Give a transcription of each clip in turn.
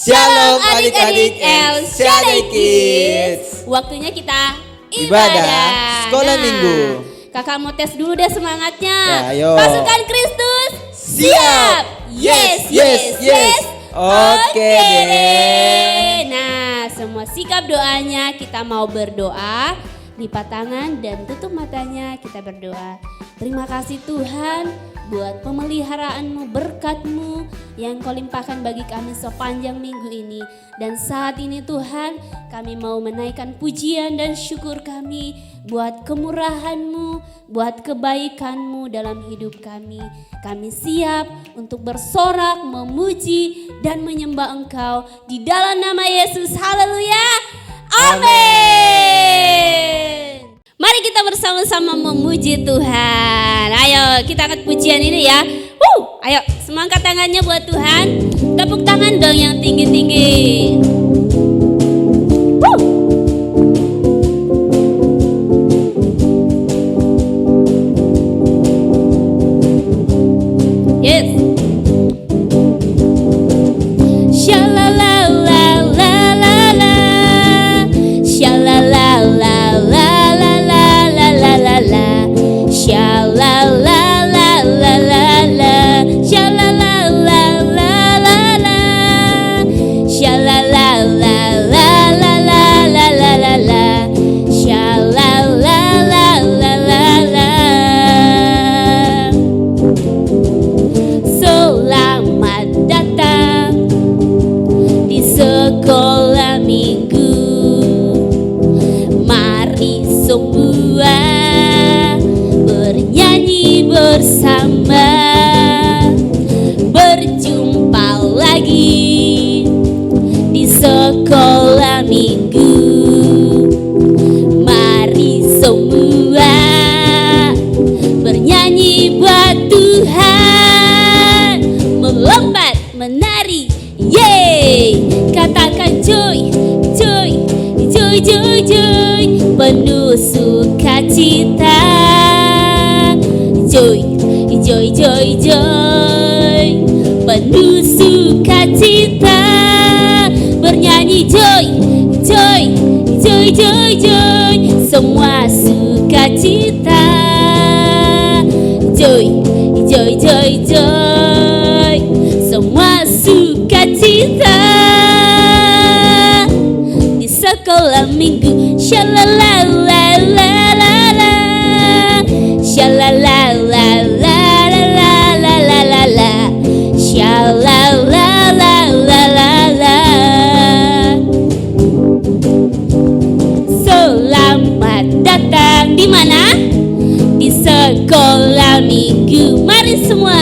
Shalom adik-adik El Shaddai Kids. Waktunya kita Ibadah sekolah minggu. Kakak mau tes dulu deh semangatnya. Ya, ayo. Pasukan Kristus Siap. Yes. Oke deh. Nah, semua sikap doanya kita mau berdoa. Lipat tangan dan tutup matanya, kita berdoa. Terima kasih Tuhan buat pemeliharaanmu, berkat-Mu yang Kau limpahkan bagi kami sepanjang minggu ini. Dan saat ini Tuhan, kami mau menaikkan pujian dan syukur kami buat kemurahan-Mu, buat kebaikan-Mu dalam hidup kami. Kami siap untuk bersorak, memuji dan menyembah Engkau di dalam nama Yesus. Haleluya. Amin. Mari kita bersama-sama memuji Tuhan. Ayo kita angkat pujian ini ya. Ayo semangkat tangannya buat Tuhan. Tepuk tangan dong yang tinggi-tinggi. Yes. Bersama berjumpa lagi di sekolah minggu. Mari semua bernyanyi buat Tuhan, melompat menari, yeay. Katakan joy, joy, joy, joy, joy, penuh sukacita. Joy, joy, joy, joy, penuh sukacita. Bernyanyi joy, joy, joy, joy, joy, semua sukacita. Joy, joy, joy, joy, semua sukacita. Di sekolah minggu, shalalalalala, shalalalalala, shalalalalala. Selamat datang di mana? Di sekolah minggu. Mari semua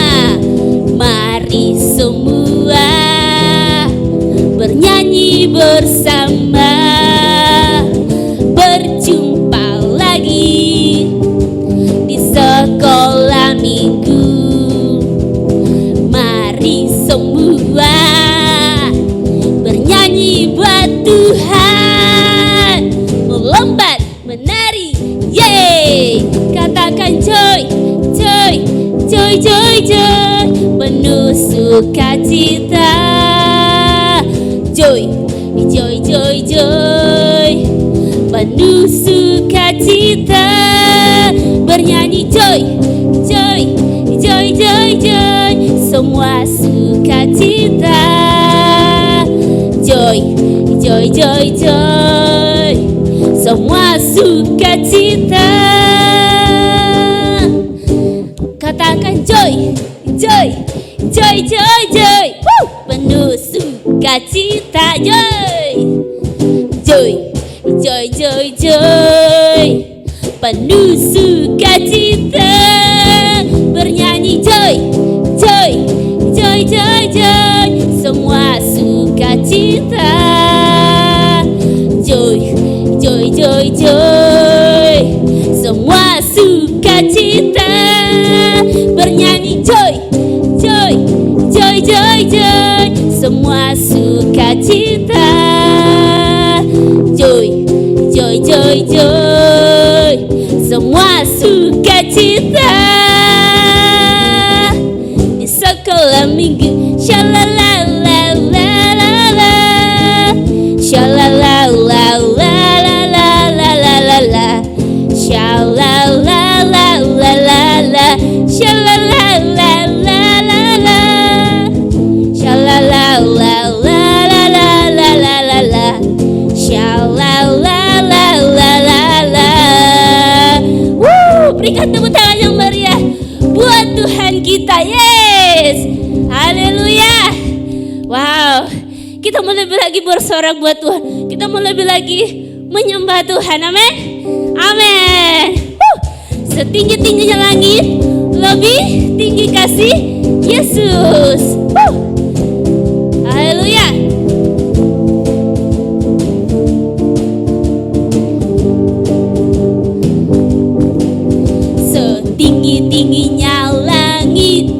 bernyanyi bersama, berjumpa lagi di sekolah minggu. Mari semua bernyanyi buat Tuhan, melompat menari, yeay. Katakan joy, joy, joy, joy, joy, penuh sukacita. Joy, joy, joy, joy, penuh sukacita. Bernyanyi joy, joy, joy, joy, joy, semua sukacita. Joy, joy, joy, joy, semua sukacita. Katakan joy, joy, joy, joy, joy, penuh sukacita. Joy, joy, joy, joy, joy, penuh sukacita. Bernyanyi joy, joy, joy, joy, joy, semua sukacita. Joy, joy, joy, joy, semua sukacita. Bernyanyi joy, joy, joy, joy, joy, semua sukacita. Joy, joy, joy, joy, semua sukacita. Di sekolah minggu, shalalalalala, mau lebih lagi bersorak buat Tuhan. Kita mau lebih lagi menyembah Tuhan. Amin. Amin. Setinggi-tingginya langit, lebih tinggi kasih Yesus. Haleluya. Setinggi-tingginya langit,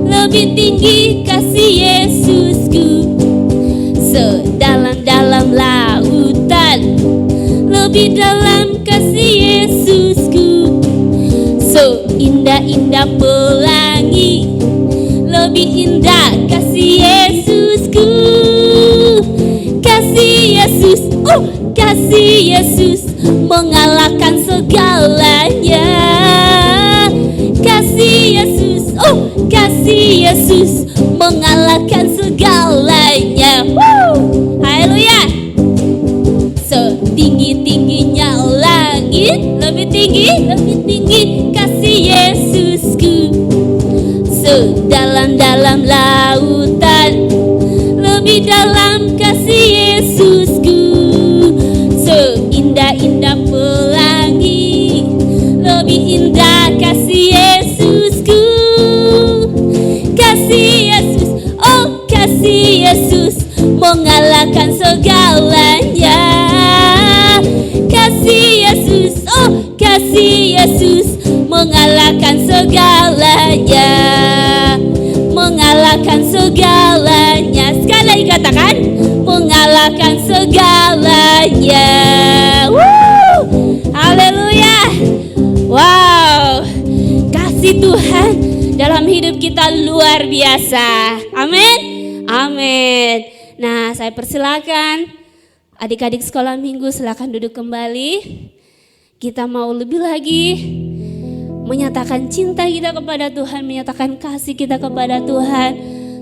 lebih tinggi kasih Yesusku. Sedalam-dalam lautan, lebih dalam kasih Yesusku. Indah-indah pelangi, lebih indah kasih Yesusku. Kasih Yesus, kasih Yesus mengalahkan segalanya. Kasih Yesus, kasih Yesus mengalahkan segalanya. Haleluya. Setinggi-tingginya langit, lebih tinggi kasih Yesusku. Sedalam-dalam lautan, lebih dalam kasih Yesusku. Seindah-indah pelangi, lebih indah kasih Yesusku. Kasih Yesus, kasih Yesus mengalahkan segalanya. Kasih Yesus, kasih Yesus mengalahkan segalanya. Mengalahkan segalanya. Sekali lagi katakan, mengalahkan segalanya. Haleluya. Wow, kasih Tuhan dalam hidup kita luar biasa. Amin. Amin. Nah, saya persilakan adik-adik sekolah minggu, silakan duduk kembali. Kita mau lebih lagi menyatakan cinta kita kepada Tuhan, menyatakan kasih kita kepada Tuhan.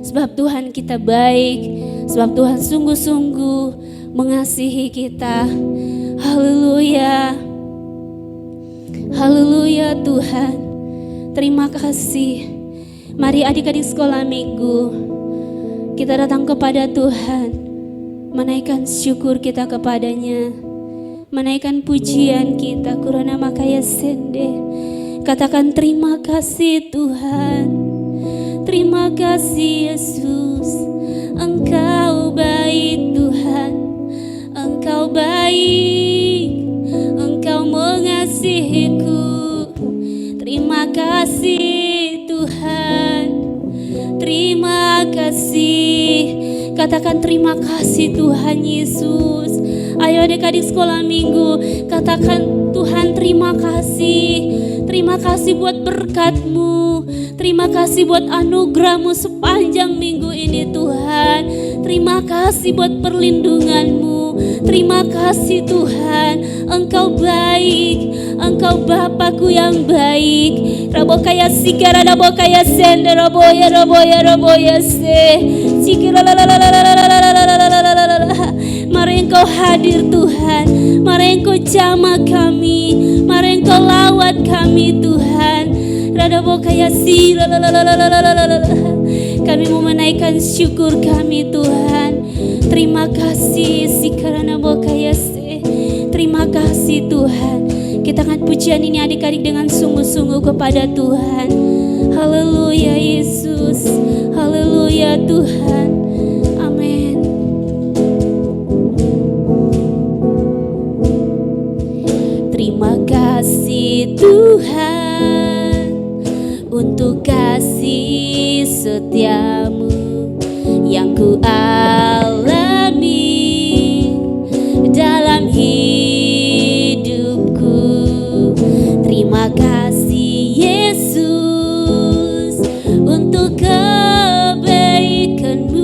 Sebab Tuhan kita baik, sebab Tuhan sungguh-sungguh mengasihi kita. Haleluya. Haleluya Tuhan. Terima kasih. Mari adik-adik sekolah minggu, kita datang kepada Tuhan, menaikkan syukur kita kepadanya, menaikkan pujian kita. Kurana makaya sende. Katakan terima kasih Tuhan. Terima kasih Yesus. Engkau baik Tuhan. Engkau baik. Engkau mengasihiku. Terima kasih Tuhan. Terima kasih. Katakan terima kasih Tuhan Yesus. Ayo adik-adik sekolah minggu, katakan Tuhan terima kasih. Terima kasih buat berkat-Mu. Terima kasih buat anugerah-Mu sepanjang minggu ini Tuhan. Terima kasih buat perlindungan-Mu. Terima kasih Tuhan. Engkau baik. Engkau Bapakku yang baik. Rabokaya sikara rabokaya sende roboya se. Sikira mari Engkau hadir Tuhan. Mari Engkau jamah kami. Mari Engkau lawat kami Tuhan. Radabokaya si. Kami mau menaikkan syukur kami Tuhan. Terima kasih sikarana bokaya se. Terima kasih Tuhan. Kita angkat pujian ini adik-adik dengan sungguh-sungguh kepada Tuhan. Haleluya Yesus. Haleluya Tuhan. Amin. Terima kasih Tuhan untuk kasih setiamu yang ku alami dalam hidupku. Terima kasih Yesus untuk kebaikan-Mu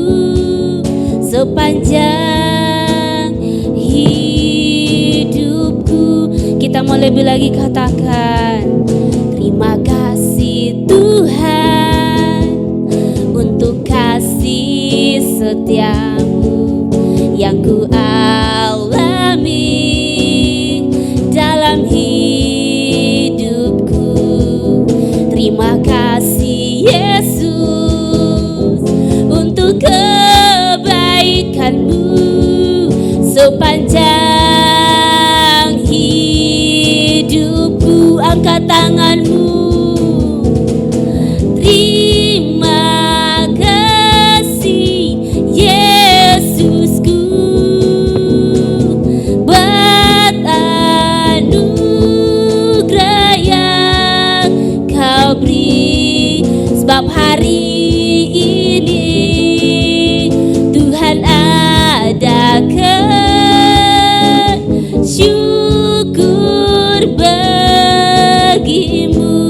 sepanjang hidupku. Kita mau lebih lagi katakan terima kasih Tuhan untuk kasih setiamu yang ku alami dalam hidupku. Terima kasih Yesus untuk kebaikan-Mu sepanjang hidupku. Angkat tanganmu. Terima kasih Yesusku buat anugerah yang kau beri. Sebab hari ini Tuhan adakan syukur bagimu.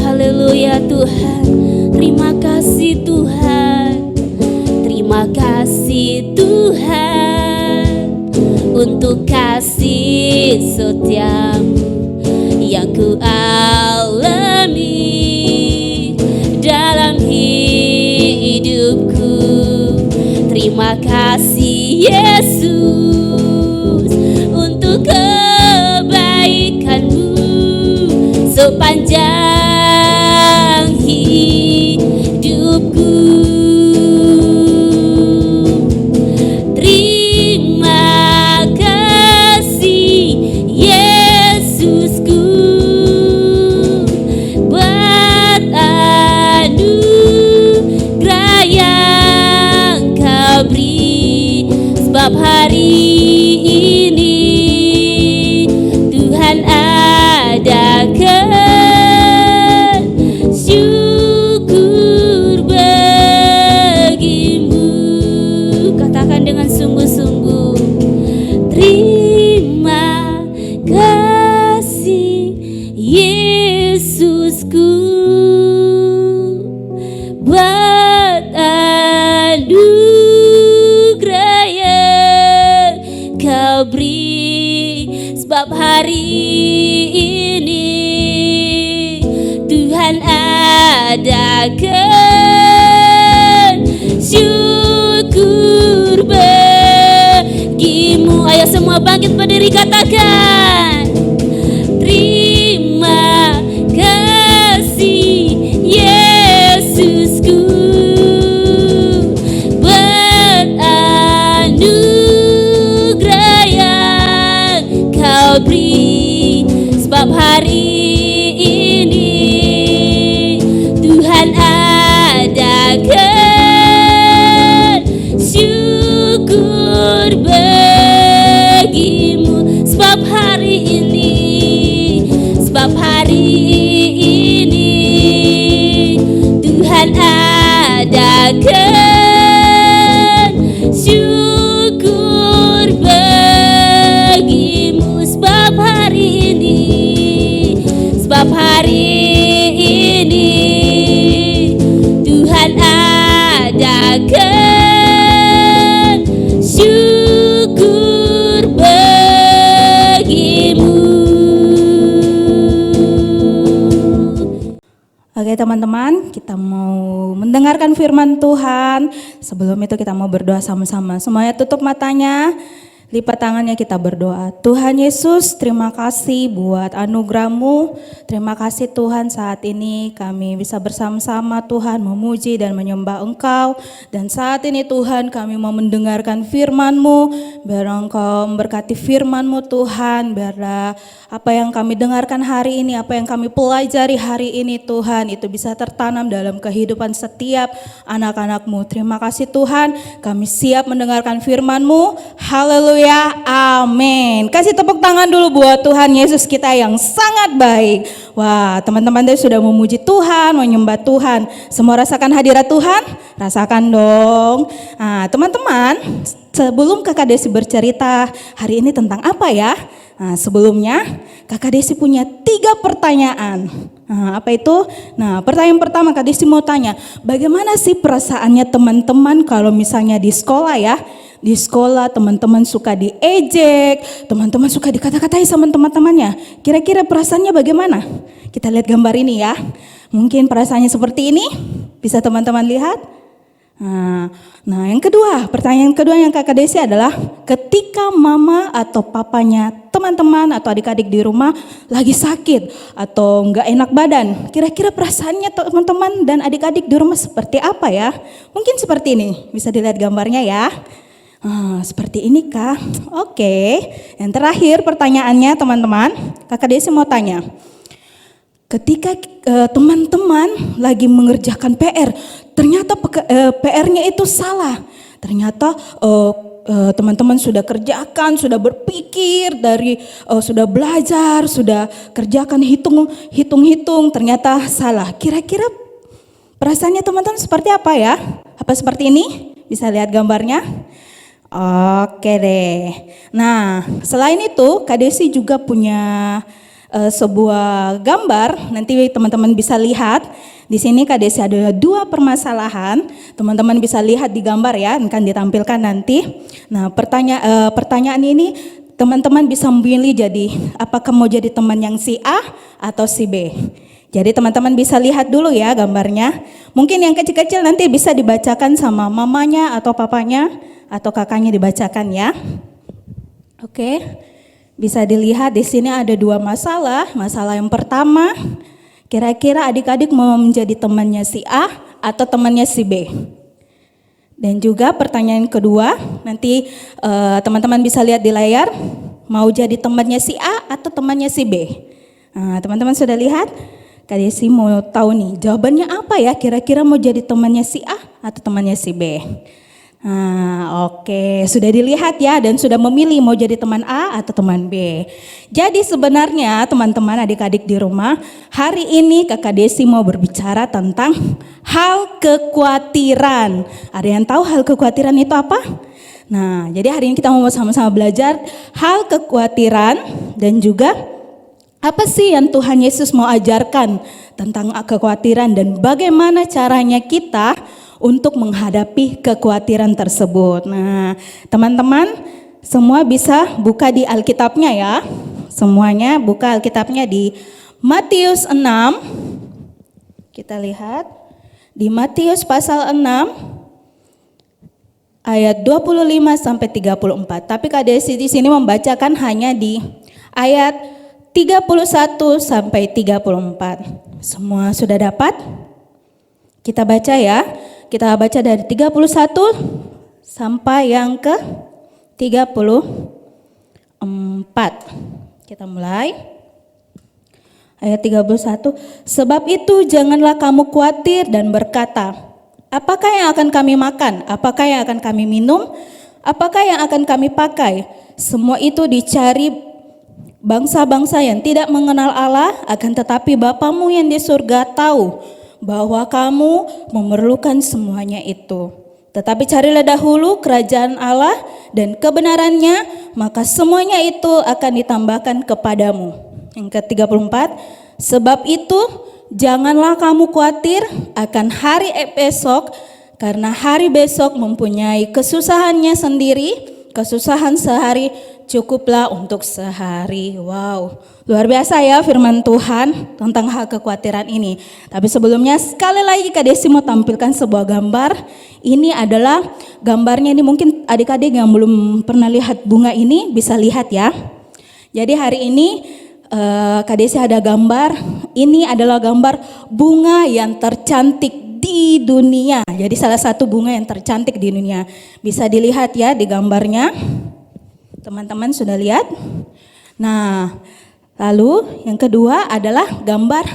Haleluya Tuhan, terima kasih Tuhan. Terima kasih Tuhan untuk kasih setiamu yang ku alami dalam hidupku. Terima kasih Yesus untuk kebaikanmu sepanjang hidupku. Terima kasih Yesusku buat anugerah yang kau beri. Sebab hari ini Tuhan adakan syukur bagimu. Katakan dengan sungguh-sungguh. Terima kasih Yesusku buat anugerah yang kau beri. Sebab hari ini Tuhan adakan syukur bagimu. Ayo semua bangkit berdiri, katakan. Terima kasih Yesusku buat anugerah yang kau beri. Sebab hari ini Tuhan adakan syukur bagimu. Sebab hari ini Tuhan adakan syukur bagimu. Sebab hari ini Tuhan adakan syukur bagimu. Oke teman-teman, kita mau mendengarkan firman Tuhan. Sebelum itu kita mau berdoa sama-sama. Semuanya tutup matanya, lipat tangannya, kita berdoa. Tuhan Yesus, terima kasih buat anugerah-Mu. Terima kasih Tuhan, saat ini kami bisa bersama-sama Tuhan memuji dan menyembah Engkau. Dan saat ini Tuhan kami mau mendengarkan firman-Mu. Biar Engkau memberkati firman-Mu Tuhan. Biar apa yang kami dengarkan hari ini, apa yang kami pelajari hari ini Tuhan, itu bisa tertanam dalam kehidupan setiap anak-anak-Mu. Terima kasih Tuhan, kami siap mendengarkan firman-Mu. Haleluya, amin. Kasih tepuk tangan dulu buat Tuhan Yesus kita yang sangat baik. Wah, teman-teman tadi sudah memuji Tuhan, menyembah Tuhan. Semua rasakan hadirat Tuhan? Rasakan dong. Nah, teman-teman, sebelum Kakak Desi bercerita hari ini tentang apa ya? Nah, sebelumnya Kakak Desi punya 3 pertanyaan. Nah, apa itu? Nah, pertanyaan pertama Kak Desi mau tanya, bagaimana sih perasaannya teman-teman kalau misalnya di sekolah ya? Di sekolah teman-teman suka diejek, teman-teman suka dikata-katai sama teman-temannya. Kira-kira perasaannya bagaimana? Kita lihat gambar ini ya. Mungkin perasaannya seperti ini. Bisa teman-teman lihat? Nah, yang kedua, pertanyaan kedua yang Kakak Desi adalah ketika mama atau papanya teman-teman atau adik-adik di rumah lagi sakit atau enggak enak badan, kira-kira perasaannya teman-teman dan adik-adik di rumah seperti apa ya? Mungkin seperti ini, bisa dilihat gambarnya ya. Seperti ini kah? Oke. Yang terakhir pertanyaannya teman-teman, Kakak Desi mau tanya. Ketika teman-teman lagi mengerjakan PR, ternyata PR-nya itu salah. Ternyata teman-teman sudah kerjakan, sudah berpikir sudah belajar, sudah kerjakan hitung-hitung, ternyata salah. Kira-kira perasaannya teman-teman seperti apa ya? Apa seperti ini? Bisa lihat gambarnya? Oke deh. Nah, selain itu Kak Desi juga punya sebuah gambar, nanti teman-teman bisa lihat. Di sini Kak Desi ada 2 permasalahan, teman-teman bisa lihat di gambar ya, akan ditampilkan nanti. Nah, pertanyaan ini teman-teman bisa memilih jadi apakah mau jadi teman yang si A atau si B. Jadi teman-teman bisa lihat dulu ya gambarnya. Mungkin yang kecil-kecil nanti bisa dibacakan sama mamanya atau papanya atau kakaknya dibacakan ya. Oke. Bisa dilihat di sini ada 2 masalah. Masalah yang pertama, kira-kira adik-adik mau menjadi temannya si A atau temannya si B? Dan juga pertanyaan kedua, nanti teman-teman bisa lihat di layar, mau jadi temannya si A atau temannya si B? Nah, teman-teman sudah lihat? Kak Desi mau tahu nih, jawabannya apa ya? Kira-kira mau jadi temannya si A atau temannya si B? Oke, sudah dilihat ya dan sudah memilih mau jadi teman A atau teman B. Jadi sebenarnya teman-teman adik-adik di rumah, hari ini Kakak Desi mau berbicara tentang hal kekhawatiran. Ada yang tahu hal kekhawatiran itu apa? Nah, jadi hari ini kita mau sama-sama belajar hal kekhawatiran dan juga apa sih yang Tuhan Yesus mau ajarkan tentang kekhawatiran dan bagaimana caranya kita untuk menghadapi kekhawatiran tersebut. Nah, teman-teman semua bisa buka di Alkitabnya ya. Semuanya buka Alkitabnya di Matius 6. Kita lihat di Matius pasal 6 ayat 25 sampai 34. Tapi Kak Desi di sini membacakan hanya di ayat 31 sampai 34. Semua sudah dapat? Kita baca ya. Kita baca dari 31 sampai yang ke 34. Kita mulai. Ayat 31. Sebab itu janganlah kamu khawatir dan berkata, apakah yang akan kami makan? Apakah yang akan kami minum? Apakah yang akan kami pakai? Semua itu dicari bangsa-bangsa yang tidak mengenal Allah, akan tetapi Bapamu yang di surga tahu bahwa kamu memerlukan semuanya itu. Tetapi carilah dahulu kerajaan Allah dan kebenarannya, maka semuanya itu akan ditambahkan kepadamu. Yang ke-34, sebab itu janganlah kamu khawatir akan hari besok, karena hari besok mempunyai kesusahannya sendiri, kesusahan sehari cukuplah untuk sehari. Wow, luar biasa ya firman Tuhan tentang hal kekhawatiran ini. Tapi sebelumnya sekali lagi Kak Desi mau tampilkan sebuah gambar. Ini adalah gambarnya, ini mungkin adik-adik yang belum pernah lihat bunga ini bisa lihat ya. Jadi hari ini Kak Desi ada gambar. Ini adalah gambar bunga yang tercantik di dunia. Jadi salah satu bunga yang tercantik di dunia. Bisa dilihat ya di gambarnya. Teman-teman sudah lihat? Nah, lalu yang kedua adalah gambar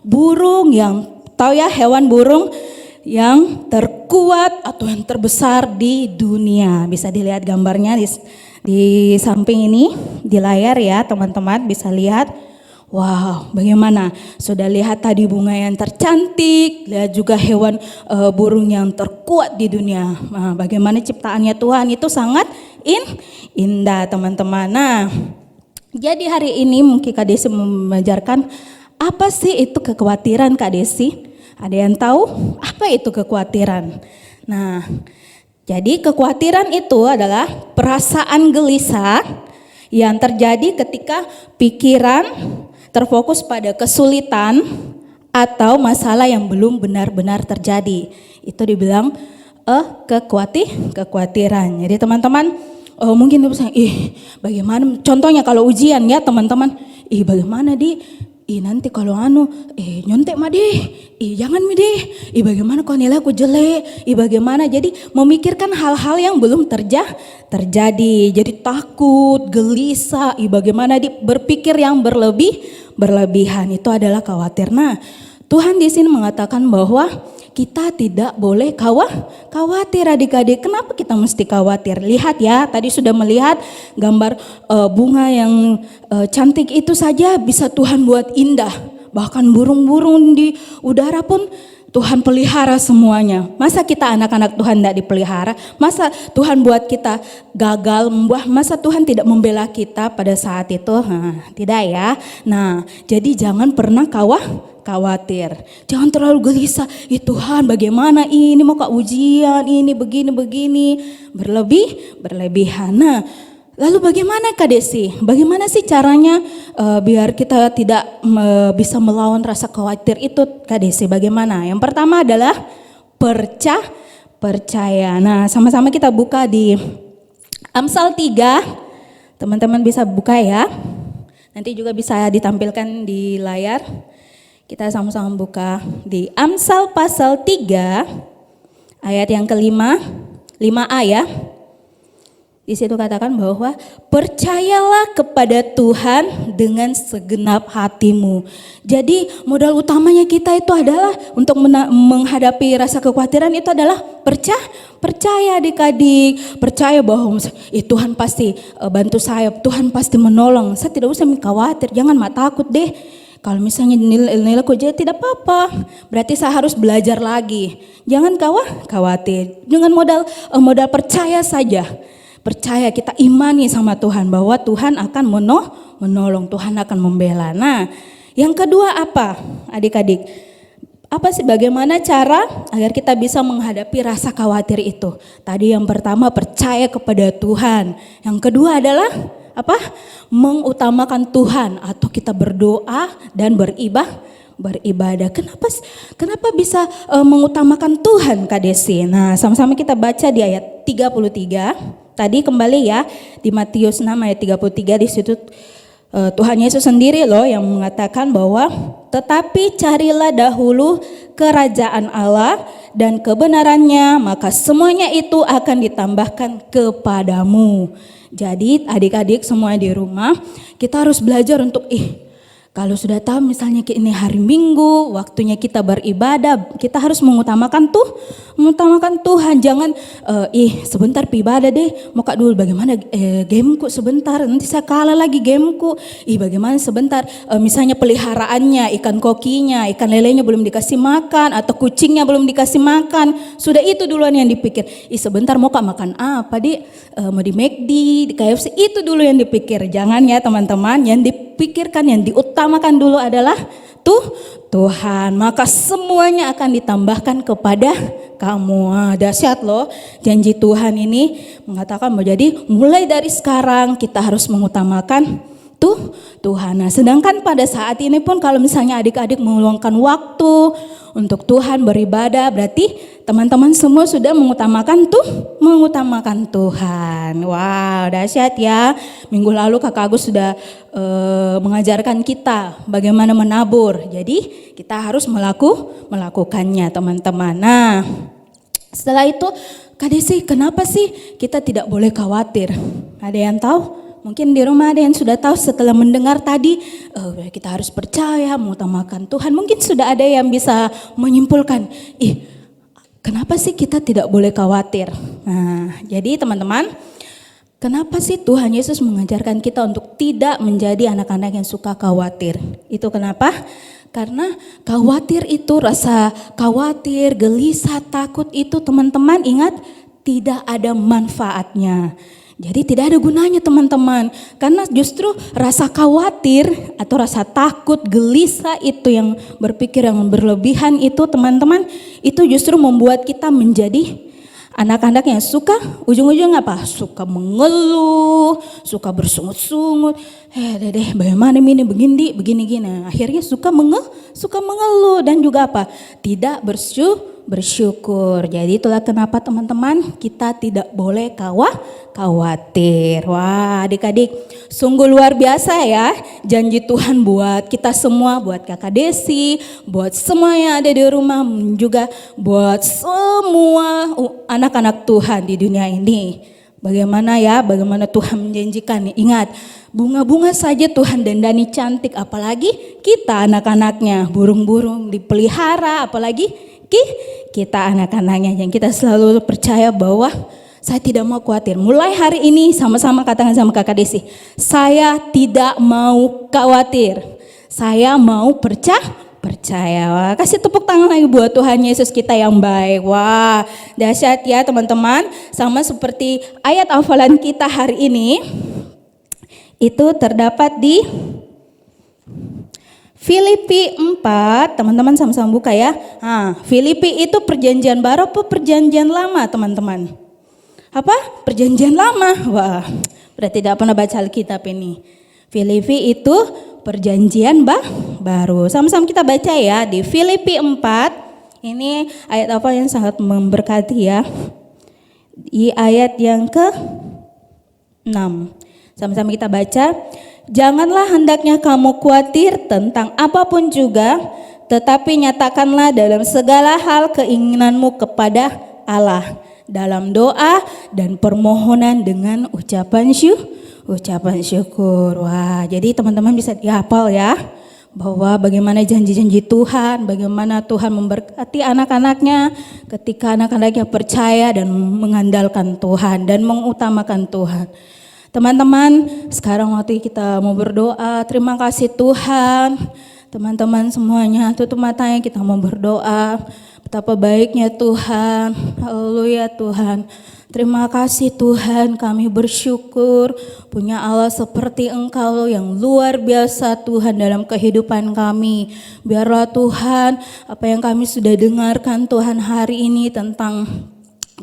burung yang tahu ya, hewan burung yang terkuat atau yang terbesar di dunia. Bisa dilihat gambarnya di samping ini di layar ya, teman-teman bisa lihat. Wow, bagaimana? Sudah lihat tadi bunga yang tercantik, lihat juga hewan burung yang terkuat di dunia. Nah, bagaimana ciptaannya Tuhan itu sangat indah, teman-teman. Nah, jadi hari ini mungkin Kak Desi mengajarkan apa sih itu kekhawatiran, Kak Desi? Ada yang tahu apa itu kekhawatiran? Nah, jadi kekhawatiran itu adalah perasaan gelisah yang terjadi ketika pikiran terfokus pada kesulitan atau masalah yang belum benar-benar terjadi. Itu dibilang kekhawatiran. Jadi teman-teman mungkin bisa, bagaimana contohnya kalau ujian ya teman-teman, bagaimana nanti kalau nyontek mah deh, jangan mi deh, bagaimana kalau nilai aku jelek, bagaimana, jadi memikirkan hal-hal yang belum terjadi, jadi takut, gelisah, bagaimana berpikir yang berlebihan, itu adalah khawatir. Nah, Tuhan di sini mengatakan bahwa kita tidak boleh khawatir adik-adik. Kenapa kita mesti khawatir? Lihat ya, tadi sudah melihat gambar bunga yang cantik itu saja bisa Tuhan buat indah. Bahkan burung-burung di udara pun Tuhan pelihara semuanya. Masa kita anak-anak Tuhan tidak dipelihara? Masa Tuhan buat kita gagal? Masa Tuhan tidak membela kita pada saat itu? Tidak ya. Nah, jadi jangan pernah khawatir. Jangan terlalu gelisah. Tuhan bagaimana ini mau ke ujian ini begini berlebihan. Nah, lalu bagaimana Kak Desi? Bagaimana sih caranya biar kita tidak bisa melawan rasa khawatir itu Kak Desi? Bagaimana? Yang pertama adalah percaya. Nah, sama-sama kita buka di Amsal 3. Teman-teman bisa buka ya. Nanti juga bisa ditampilkan di layar. Kita sama-sama buka di Amsal pasal 3 ayat yang kelima, 5a ya. Di situ katakan bahwa percayalah kepada Tuhan dengan segenap hatimu. Jadi modal utamanya kita itu adalah untuk menghadapi rasa kekhawatiran itu adalah percaya adik-adik. Percaya bahwa Tuhan pasti bantu saya, Tuhan pasti menolong. Saya tidak usah khawatir, jangan takut deh. Kalau misalnya nilai aku jadi tidak apa-apa, berarti saya harus belajar lagi. Jangan khawatir, dengan modal percaya saja. Percaya, kita imani sama Tuhan bahwa Tuhan akan menolong, Tuhan akan membela. Nah, yang kedua apa adik-adik? Apa sih bagaimana cara agar kita bisa menghadapi rasa khawatir itu? Tadi yang pertama percaya kepada Tuhan. Yang kedua adalah apa? Mengutamakan Tuhan atau kita berdoa dan beribadah. Kenapa bisa mengutamakan Tuhan Kak Desi? Nah, sama-sama kita baca di ayat 33. Tadi kembali ya di Matius 6 ayat 33, di situ Tuhan Yesus sendiri loh yang mengatakan bahwa tetapi carilah dahulu kerajaan Allah dan kebenarannya, maka semuanya itu akan ditambahkan kepadamu. Jadi adik-adik semua di rumah, kita harus belajar untuk kalau sudah tahu misalnya ini hari Minggu, waktunya kita beribadah, kita harus mengutamakan Tuhan. Jangan sebentar ibadah deh, mau Kak dulu bagaimana gameku sebentar, nanti saya kalah lagi gameku. Bagaimana sebentar misalnya peliharaannya, ikan kokinya, ikan lelenya belum dikasih makan atau kucingnya belum dikasih makan. Sudah itu duluan yang dipikir. Sebentar mau Kak makan apa deh? Mau di McD, di KFC, itu dulu yang dipikir. Jangan ya teman-teman, yang dipikirkan, yang diutamakan dulu adalah Tuhan, maka semuanya akan ditambahkan kepada kamu. Dahsyat loh, janji Tuhan ini mengatakan bahwa jadi mulai dari sekarang kita harus mengutamakan Tuhan. Nah, sedangkan pada saat ini pun kalau misalnya adik-adik meluangkan waktu untuk Tuhan beribadah, berarti teman-teman semua sudah mengutamakan Tuhan. Wow, dahsyat ya. Minggu lalu Kakak Agus sudah mengajarkan kita bagaimana menabur. Jadi kita harus melakukannya teman-teman. Nah, setelah itu Kak Desi, kenapa sih kita tidak boleh khawatir? Ada yang tahu? Mungkin di rumah ada yang sudah tahu setelah mendengar tadi, kita harus percaya, mengutamakan Tuhan. Mungkin sudah ada yang bisa menyimpulkan, kenapa sih kita tidak boleh khawatir? Nah, jadi teman-teman, kenapa sih Tuhan Yesus mengajarkan kita untuk tidak menjadi anak-anak yang suka khawatir? Itu kenapa? Karena khawatir itu, rasa khawatir, gelisah, takut itu teman-teman ingat tidak ada manfaatnya. Jadi tidak ada gunanya teman-teman, karena justru rasa khawatir atau rasa takut, gelisah itu yang berpikir yang berlebihan itu teman-teman, itu justru membuat kita menjadi anak-anak yang suka ujung-ujungnya apa? Suka mengeluh, suka bersungut-sungut. Deh, bagaimana ini begini gini. Akhirnya suka mengeluh dan juga apa? Tidak bersyukur. Jadi itulah kenapa teman-teman kita tidak boleh khawatir. Wah adik-adik sungguh luar biasa ya janji Tuhan buat kita semua, buat kakak Desi, buat semua yang ada di rumah, juga buat semua anak-anak Tuhan di dunia ini. Bagaimana Tuhan menjanjikan. Ingat, bunga-bunga saja Tuhan dandani cantik, apalagi kita anak-anaknya, burung-burung dipelihara, apalagi kita anak-anaknya. Yang kita selalu percaya bahwa saya tidak mau khawatir. Mulai hari ini sama-sama katakan sama kakak Desi, saya tidak mau khawatir, saya mau percaya. Wah, kasih tepuk tangan lagi buat Tuhan Yesus kita yang baik. Wah, dahsyat ya teman-teman. Sama seperti ayat hafalan kita hari ini, itu terdapat di Filipi 4. Teman-teman sama-sama buka ya. Filipi itu perjanjian baru apa perjanjian lama teman-teman? Apa? Perjanjian lama. Wah, berarti tidak pernah baca Alkitab ini. Filipi itu perjanjian baru. Sama-sama kita baca ya di Filipi 4. Ini ayat apa yang sangat memberkati ya. Di ayat yang ke-6. Sama-sama kita baca. Janganlah hendaknya kamu khawatir tentang apapun juga, tetapi nyatakanlah dalam segala hal keinginanmu kepada Allah dalam doa dan permohonan dengan ucapan syukur. Wah, jadi teman-teman bisa dihafal ya bahwa bagaimana janji-janji Tuhan, bagaimana Tuhan memberkati anak-anaknya ketika anak-anaknya percaya dan mengandalkan Tuhan dan mengutamakan Tuhan. Teman-teman, sekarang waktu kita mau berdoa, terima kasih Tuhan. Teman-teman semuanya tutup matanya, kita mau berdoa. Betapa baiknya Tuhan, haleluya Tuhan. Terima kasih Tuhan, kami bersyukur punya Allah seperti Engkau yang luar biasa Tuhan dalam kehidupan kami. Biarlah Tuhan, apa yang kami sudah dengarkan Tuhan hari ini tentang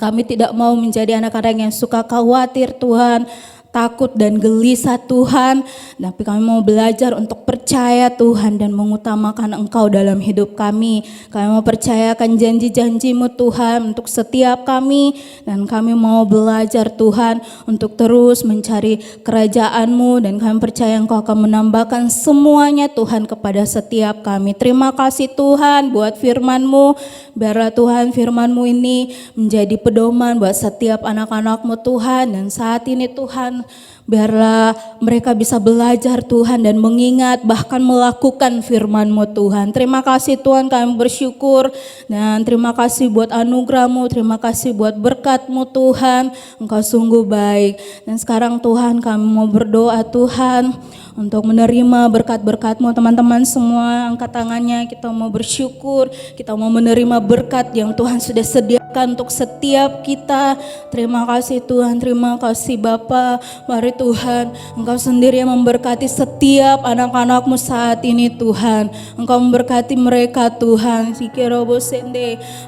kami tidak mau menjadi anak-anak yang suka khawatir Tuhan, takut dan gelisah Tuhan, tapi kami mau belajar untuk percaya Tuhan dan mengutamakan Engkau dalam hidup kami. Kami mau percayakan janji-janji-Mu Tuhan untuk setiap kami, dan kami mau belajar Tuhan untuk terus mencari kerajaan-Mu, dan kami percaya Engkau akan menambahkan semuanya Tuhan kepada setiap kami. Terima kasih Tuhan buat firman-Mu. Biarlah Tuhan firman-Mu ini menjadi pedoman buat setiap anak-anak-Mu Tuhan, dan saat ini Tuhan biarlah mereka bisa belajar Tuhan dan mengingat bahkan melakukan firman-Mu Tuhan. Terima kasih Tuhan, kami bersyukur dan terima kasih buat anugerah-Mu, terima kasih buat berkat-Mu Tuhan. Engkau sungguh baik. Dan sekarang Tuhan kami mau berdoa Tuhan untuk menerima berkat-berkat-Mu. Teman-teman semua angkat tangannya, kita mau bersyukur, kita mau menerima berkat yang Tuhan sudah sediakan untuk setiap kita. Terima kasih Tuhan, terima kasih Bapa. Mari Tuhan, Engkau sendiri yang memberkati setiap anak-anak-Mu saat ini Tuhan. Engkau memberkati mereka Tuhan.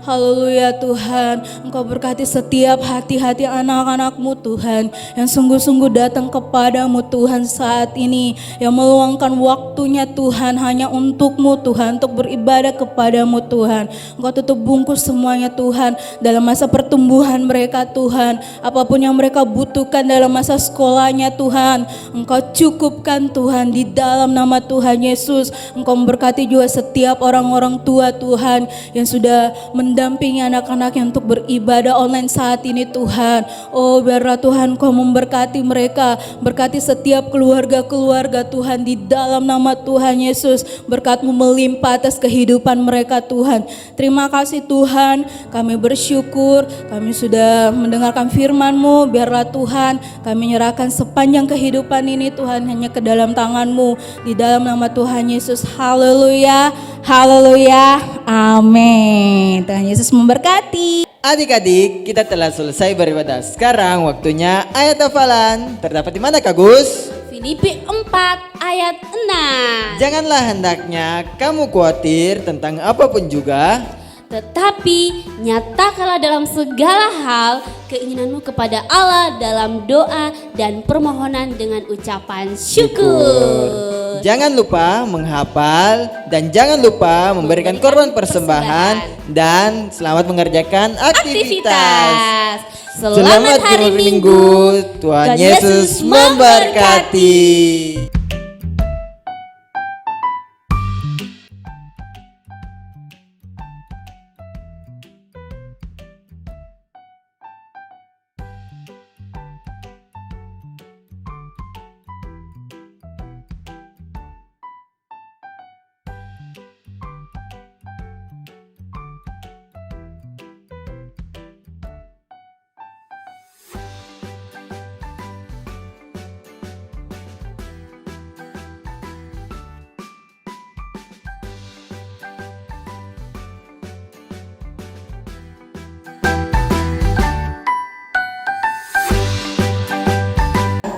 Haleluya Tuhan. Engkau berkati setiap hati-hati anak-anak-Mu Tuhan yang sungguh-sungguh datang kepadamu Tuhan saat ini, yang meluangkan waktunya Tuhan hanya untuk-Mu Tuhan, untuk beribadah kepadamu Tuhan. Engkau tutup bungkus semuanya Tuhan dalam masa pertumbuhan mereka Tuhan. Apapun yang mereka butuhkan dalam masa sekolahnya Tuhan, Engkau cukupkan Tuhan di dalam nama Tuhan Yesus. Engkau memberkati juga setiap orang-orang tua Tuhan yang sudah mendampingi anak-anaknya untuk beribadah online saat ini Tuhan. Oh biarlah Tuhan Engkau memberkati mereka, berkati setiap keluarga-keluarga Tuhan di dalam nama Tuhan Yesus. Berkat-Mu melimpah atas kehidupan mereka Tuhan. Terima kasih Tuhan, kami bersyukur kami sudah mendengarkan firman-Mu. Biarlah Tuhan kami menyerahkan sepanjang kehidupan ini Tuhan hanya ke dalam tangan-Mu, di dalam nama Tuhan Yesus. Haleluya, haleluya, amin. Tuhan Yesus memberkati. Adik-adik, kita telah selesai beribadah. Sekarang waktunya ayat hafalan. Terdapat di mana Kak Gus? Filipi 4 ayat 6. Janganlah hendaknya kamu khawatir tentang apapun juga, Tetapi nyatakanlah dalam segala hal keinginanmu kepada Allah dalam doa dan permohonan dengan ucapan syukur. Jangan lupa menghafal dan jangan lupa memberikan korban persembahan dan selamat mengerjakan aktivitas. Selamat hari Minggu. Tuhan Yesus memberkati.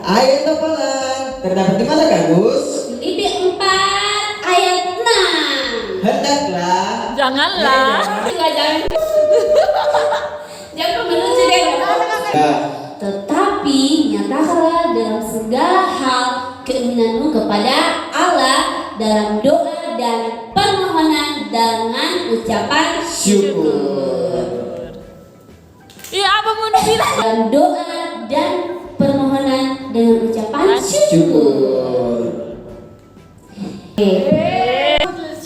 Ayat hafalan terdapat di mana Kak Gus? Filipi 4 ayat 6. Hendaklah Janganlah. Jangan menuju deh. Ya. Tetapi nyatakanlah dalam segala hal keinginanmu kepada Allah dalam doa dan permohonan dengan ucapan syukur. Iya, apa mau bilang? dalam doa dan permohonan dengan ucapan syukur. Syukur.